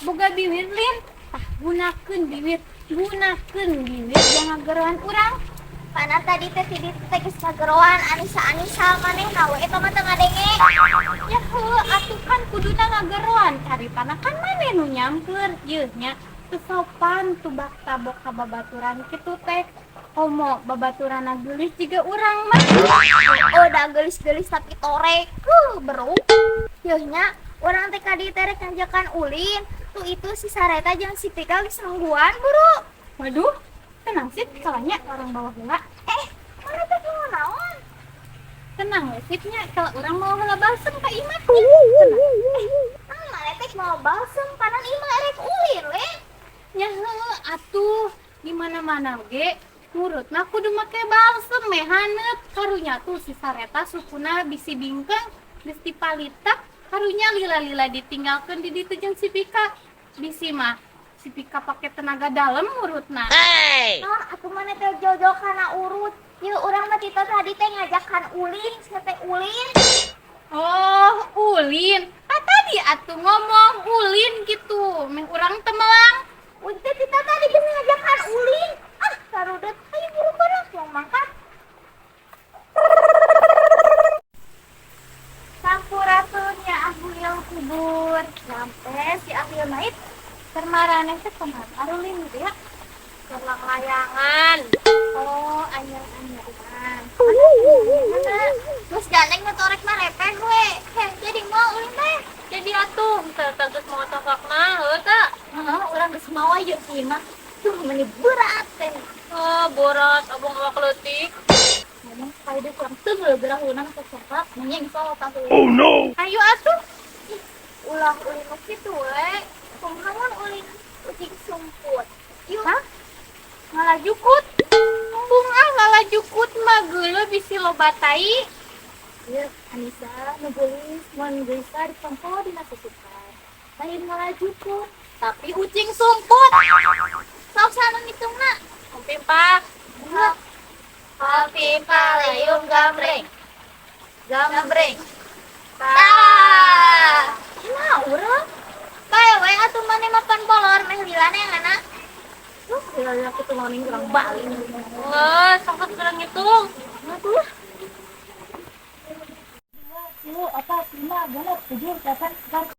boga bibir lin. Gunakeun bibir jangan gerohan urang. Pana tadi teh tidit teh geus ngageroan Anissa manehna we eta mah teu ngadenge. Ya heuh atuh kan kuduna ngageroan carita kan maneh nu nyamper yeuh nya teu sopan tuh bak tabok ka babaturan kitu teh. Komo babaturana geulis jiga urang mah. Oh da geulis-geulis tapi torek. Bro. Yeuh nya urang teh kadi teh rek ngajakan ulin. Tuh itu si Sareta jeung si Pika geus nungguan buru. Waduh, tenang sih kalanya orang bawah heula. Mana teh kumaha naon? Tenang we sipnya kalau urang mau heula balsem ka imah. Mana teh mau balsem panan imah rek ulin we. Ya heuh atuh di mana-mana ge nurutna kudu make balsem we haneut karunya tuh si Sareta sukuna bisi bingkeng geus dipalitak karunya lila-lila ditinggalkeun di ditu jeung si Pika bisi mah si Pika pake tenaga dalam urutna. Nah, aku mana teh jojo kana urut. Yeuh urang mah Tito tadi teh ngajakan ulin, teh ulin. Oh ulin tadi atuh ngomong ulin gitu meh urang teu melang. Teh Tito tadi geus ngajakan ulin. Sarudet ayo buru beres yang mangkat. Sampuratunya Ahuyel kubur sampai si Ahuyel naik termarane teh kumaha arulin gitu ya. Kelang layangan. Oh, anyar-anyaran. Terus gandeng ngetorek mah repeh we. Jadi mau ulin teh. Jadi atuh terus mau tokak mah heuh teh. Urang geus mawa yeuh ieu mah. Tuh meni berat teh. Borat abang awak leutik. Ngomong sekali deh kurang teu gerah ulun ke coklat menyeng soal tahu. Oh no. Ayo atuh. Ulah ulin mah kitu we. Kumaha ulin ucing sumput. Yuk. Ngalajukut. Ngalajukut mah geuleuh bisi loba tai. Ieu Anissa nu geulis mun geulisa ditempo dina susukan. Lain ngalajukut, Tapi ucing sumput. sok sana ngitungna. Pimpa. Kopi palayung gambreng. Gambreng. Nah, urang. Bae we atuh maneh mapan bolor meh lila neanganna. Lila kitu ngoning urang balik. Sangkat urang ngitung. Aduh. Lu apa 5 bener 7 8 9.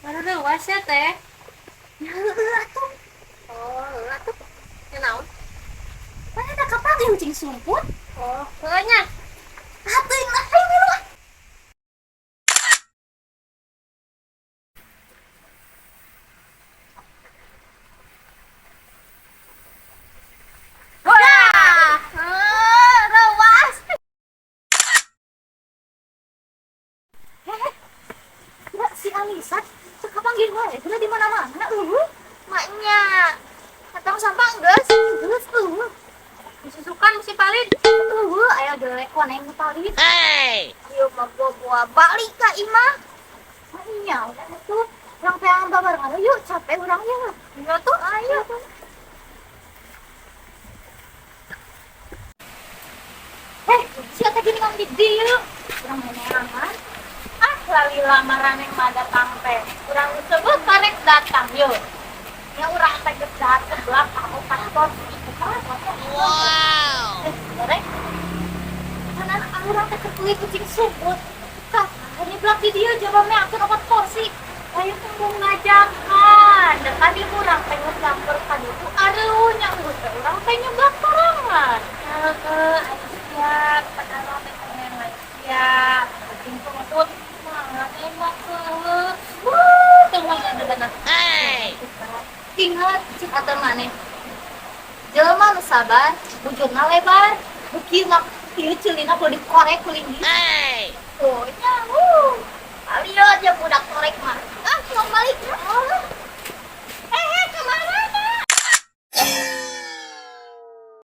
Baru leuwas ya teh. Atuh. Ya naon? Mana ada kapal ucing sumput? Heunya. Atuh yang ayo milu. Rewas. Si Alisa, panggil gue, sudah di mana-mana. Maknya, datang sampah geus, Disusukan mesti palid. ayo delek waneng palit. Ayo mah buah balik ka imah. Maknya, udah tuh, orang pengen babar yuk, capek orangnya. Iya tuh. Ayo. Siapa gini ngomong di dia? Orang menerangan. Lali lamaran yang mah datang teh. Urang disebut karek datang yuk. Ya orang teh geus datang ke belakang paspor. Wow. Derek. Karena orang teh ketulis kucing sumput. Kak, ini belak di dia jawab meh akan obat porsi. Ayo kumpul ngajakan. Dan tadi urang teh geus campur ka ditu areunya urang teh urang teh nyeblak sorangan. Siap, padahal teh pengen siap. Kucing sumput mah enak heuh. Tunggu dana. Ingat cik atur maneh. Jelema nu sabar, bujurna lebar. Bukina ieu ceulina kudu dikorek kuling. Oh, nya.